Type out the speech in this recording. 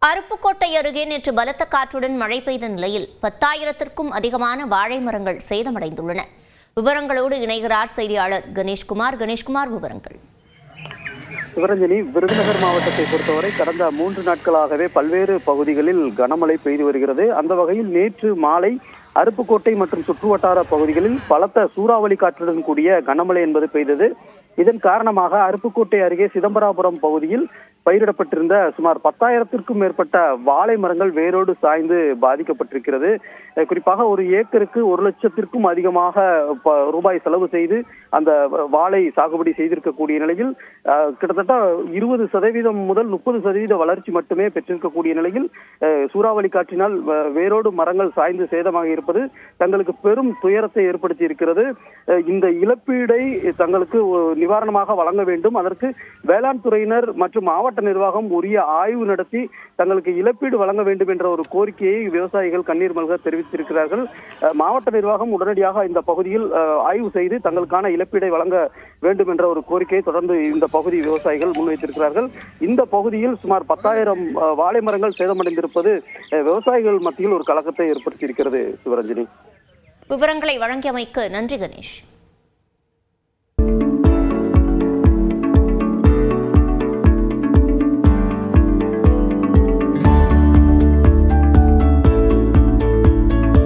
அருப்புக்கோட்டை அருகே நேற்று பலத்த காற்றுடன் மழை பெய்த நிலையில் 10,000க்கும் அதிகமான வாழை மரங்கள் சேதமடைந்துள்ளன. விவரங்களோடு இணைகிறார் செய்தியாளர் கணேஷ்குமார். விவரங்கள். சிவரஞ்சனி, விருதுநகர் மாவட்டத்தை பொறுத்தவரை கடந்த 3 நாட்களாகவே பல்வேறு பகுதிகளில் கனமழை பெய்து வருகிறது. அந்த வகையில் நேற்று மாலை அருப்புக்கோட்டை மற்றும் சுற்றுவட்டார பகுதிகளில் பலத்த சூறாவளி காற்றுடன் கூடிய கனமழை என்பது பெய்தது. இதன் காரணமாக அருப்புக்கோட்டை அருகே சிதம்பராபுரம் பகுதியில் பயிரிடப்பட்டிருந்த சுமார் 10,000க்கும் மேற்பட்ட வாழை மரங்கள் வேரோடு சாய்ந்து பாதிக்கப்பட்டிருக்கிறது. குறிப்பாக ஒரு ஏக்கருக்கு 1 லட்சத்திற்கும் அதிகமாக ரூபாய் செலவு செய்து அந்த வாழை சாகுபடி செய்திருக்கக்கூடிய நிலையில் கிட்டத்தட்ட 20% முதல் 30% வளர்ச்சி மட்டுமே பெற்றிருக்கக்கூடிய நிலையில் சூறாவளி காற்றினால் வேரோடு மரங்கள் சாய்ந்து சேதமாக இருப்பது தங்களுக்கு பெரும் துயரத்தை ஏற்படுத்தி இருக்கிறது. இந்த இழப்பீடை தங்களுக்கு நிவாரணமாக வழங்க வேண்டும். அதற்கு வேளாண் துறையினர் மற்றும் மாவட்ட நிர்வாகம் உரிய ஆய்வு நடத்தி தங்களுக்கு இழப்பீடு வழங்க வேண்டும் என்ற ஒரு கோரிக்கையை விவசாயிகள் கண்ணீர் மல்க தெரிவித்திருக்கிறார்கள். மாவட்ட நிர்வாகம் உடனடியாக இந்த பகுதியில் ஆய்வு செய்து தங்களுக்கான இழப்பீடை வழங்க வேண்டும் என்ற ஒரு கோரிக்கையை தொடர்ந்து இந்த பகுதி விவசாயிகள் முன்வைத்திருக்கிறார்கள். இந்த பகுதியில் சுமார் 10,000 வாழை மரங்கள் சேதமடைந்திருப்பது விவசாயிகள் மத்தியில் ஒரு கலக்கத்தை ஏற்படுத்தியிருக்கிறது. சிவரஞ்சனி, விவரங்களை வழங்கியமைக்கு நன்றி கணேஷ்.